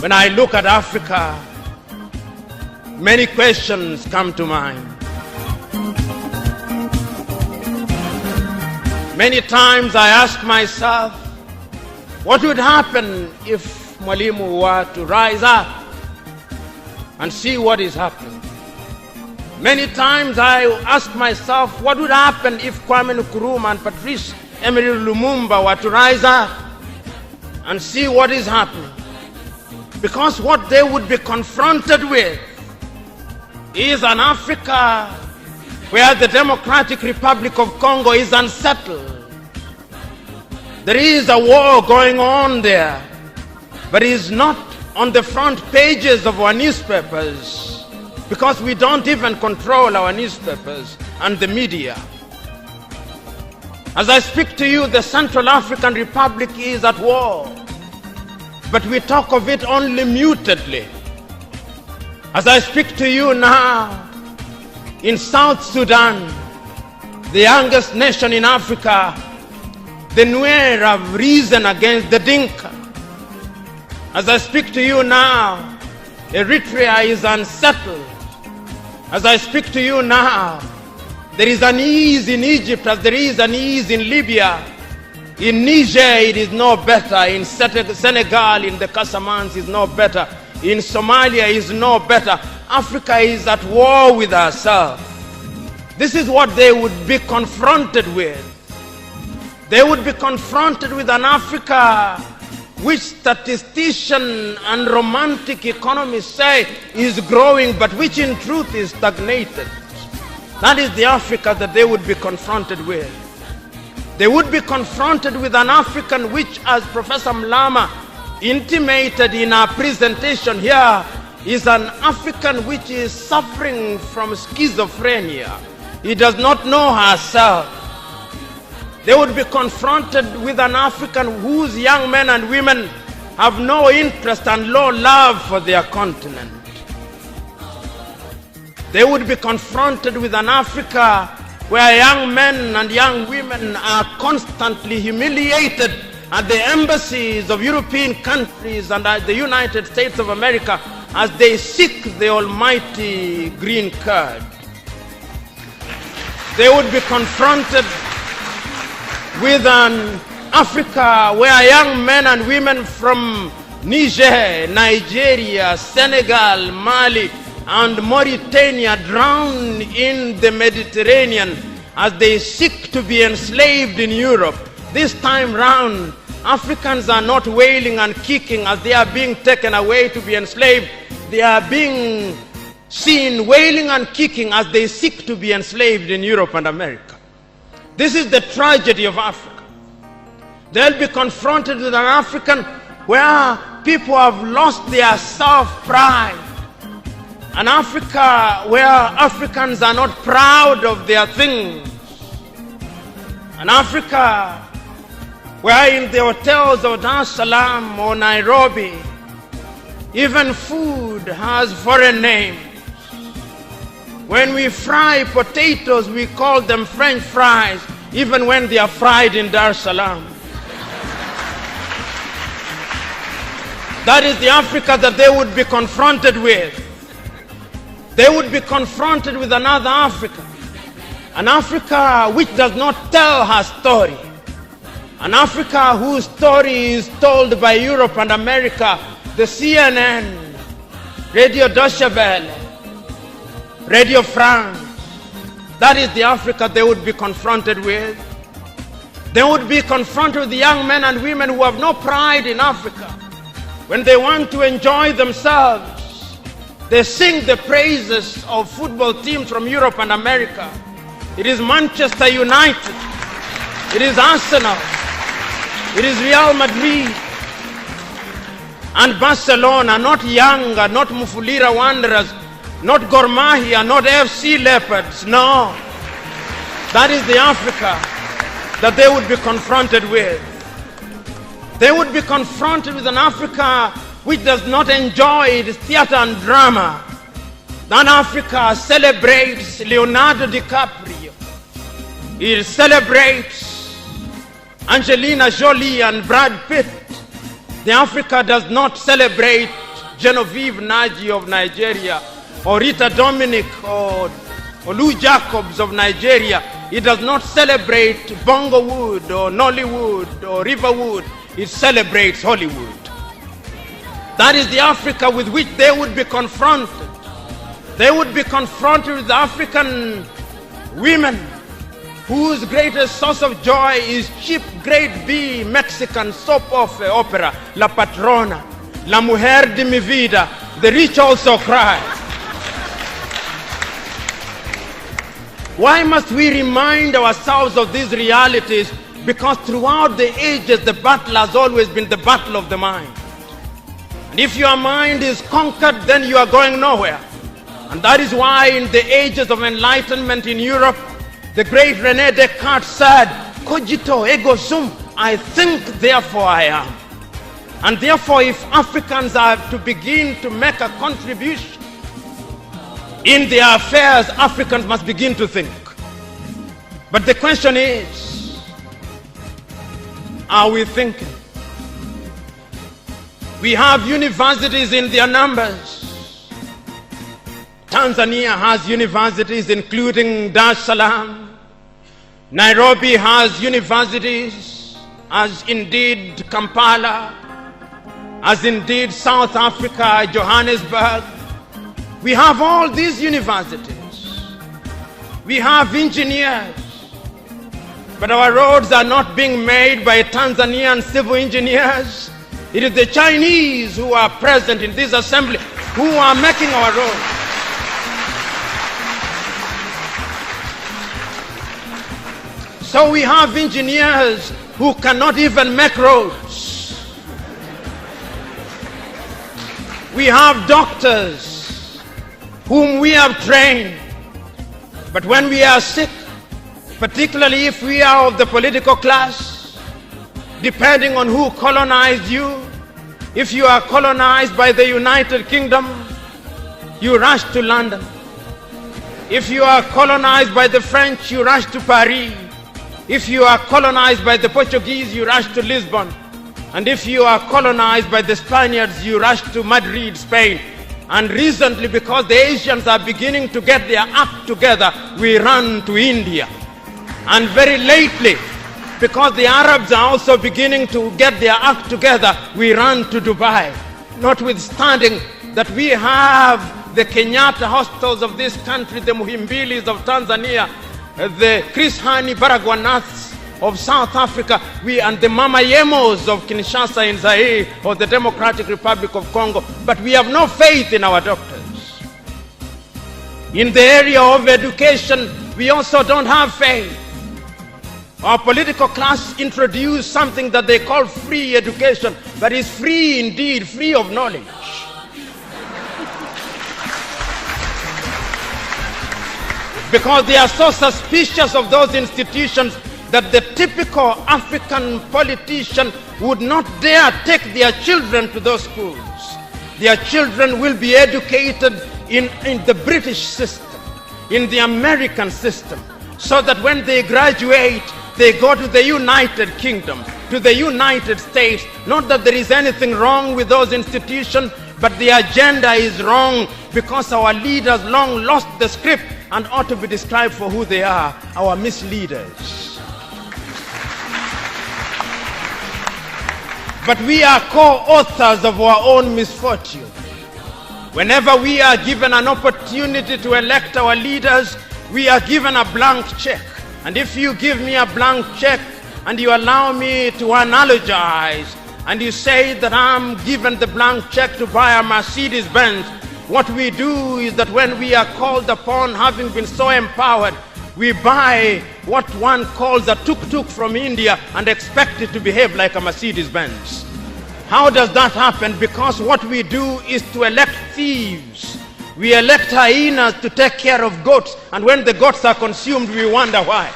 When I look at Africa, many questions come to mind. Many times I ask myself, what would happen if Mwalimu were to rise up and see what is happening? Many times I ask myself, what would happen if Kwame Nkrumah and Patrice Emery Lumumba were to rise up and see what is happening? Because what they would be confronted with is an Africa where the Democratic Republic of Congo is unsettled. There is a war going on there, but it is not on the front pages of our newspapers because we don't even control our newspapers and the media. As I speak to you, the Central African Republic is at war, but we talk of it only mutedly. As I speak to you now, in South Sudan, the youngest nation in Africa, the Nuer have risen against the Dinka. As I speak to you now, Eritrea is unsettled. As I speak to you now, there is an ease in Egypt as there is an ease in Libya. In Niger, it is no better. In Senegal, in the Casamance, is no better. In Somalia, is no better. Africa is at war with herself. This is what they would be confronted with. They would be confronted with an Africa which statisticians and romantic economists say is growing, but which in truth is stagnated. That is the Africa that they would be confronted with. They would be confronted with an African which, as Professor Mlama intimated in our presentation here, is an African which is suffering from schizophrenia. He does not know herself. They would be confronted with an African whose young men and women have no interest and low love for their continent. They would be confronted with an Africa where young men and young women are constantly humiliated at the embassies of European countries and at the United States of America as they seek the almighty green card. They would be confronted with an Africa where young men and women from Niger, Nigeria, Senegal, Mali, and Mauritania drown in the Mediterranean as they seek to be enslaved in Europe. This time round, Africans are not wailing and kicking as they are being taken away to be enslaved. They are being seen wailing and kicking as they seek to be enslaved in Europe and America. This is the tragedy of Africa. They'll be confronted with an African where people have lost their self-pride. An Africa where Africans are not proud of their things. An Africa where in the hotels of Dar es Salaam or Nairobi, even food has foreign names. When we fry potatoes, we call them French fries, even when they are fried in Dar es Salaam. That is the Africa that they would be confronted with. They would be confronted with another Africa. An Africa which does not tell her story. An Africa whose story is told by Europe and America, the CNN, Radio Deutsche Welle, Radio France. That is the Africa they would be confronted with. They would be confronted with the young men and women who have no pride in Africa. When they want to enjoy themselves, they sing the praises of football teams from Europe and America. It is Manchester United. It is Arsenal. It is Real Madrid and Barcelona, not Yanga, not Mufulira Wanderers, not Gor Mahia, not FC Leopards. No. That is the Africa that they would be confronted with. They would be confronted with an Africa which does not enjoy its theater and drama. That Africa celebrates Leonardo DiCaprio. It celebrates Angelina Jolie and Brad Pitt. The Africa does not celebrate Genevieve Naji of Nigeria, or Rita Dominic, or Lou Jacobs of Nigeria. It does not celebrate Bongowood or Nollywood or Riverwood. It celebrates Hollywood. That is the Africa with which they would be confronted. They would be confronted with African women whose greatest source of joy is cheap grade B Mexican soap opera, La Patrona, La Mujer de mi Vida, The Rich Also Cry. Why must we remind ourselves of these realities? Because throughout the ages, the battle has always been the battle of the mind. And if your mind is conquered, then you are going nowhere. And that is why in the ages of enlightenment in Europe, the great René Descartes said, cogito ergo sum, I think, therefore I am. And therefore, if Africans are to begin to make a contribution in their affairs, Africans must begin to think. But the question is, are we thinking? We have universities in their numbers. Tanzania has universities including Dar es Salaam. Nairobi has universities, as indeed Kampala, as indeed South Africa, Johannesburg. We have all these universities. We have engineers. But our roads are not being made by Tanzanian civil engineers. It is the Chinese who are present in this assembly who are making our roads. So we have engineers who cannot even make roads. We have doctors whom we have trained. But when we are sick, particularly if we are of the political class, depending on who colonized you, if you are colonized by the United Kingdom, you rush to London. If you are colonized by the French, you rush to Paris. If you are colonized by the Portuguese, you rush to Lisbon. And if you are colonized by the Spaniards, you rush to Madrid, Spain. And recently, because the Asians are beginning to get their act together, we run to India. And very lately, because the Arabs are also beginning to get their act together, we run to Dubai. Notwithstanding that we have the Kenyatta hostels of this country, the Muhimbilis of Tanzania, the Chris Hani Baragwanaths of South Africa, and the Mama Yemos of Kinshasa in Zaire or the Democratic Republic of Congo, but we have no faith in our doctors. In the area of education, we also don't have faith. Our political class introduced something that they call free education, that is free indeed, free of knowledge. Because they are so suspicious of those institutions that the typical African politician would not dare take their children to those schools. Their children will be educated in the British system, in the American system, so that when they graduate, they go to the United Kingdom, to the United States. Not that there is anything wrong with those institutions, but the agenda is wrong because our leaders long lost the script and ought to be described for who they are, our misleaders. But we are co-authors of our own misfortune. Whenever we are given an opportunity to elect our leaders, we are given a blank check. And if you give me a blank check and you allow me to analogize, and you say that I'm given the blank check to buy a Mercedes Benz, what we do is that when we are called upon, having been so empowered, we buy what one calls a tuk-tuk from India and expect it to behave like a Mercedes Benz. How does that happen? Because what we do is to elect thieves. We elect hyenas to take care of goats, and when the goats are consumed, we wonder why.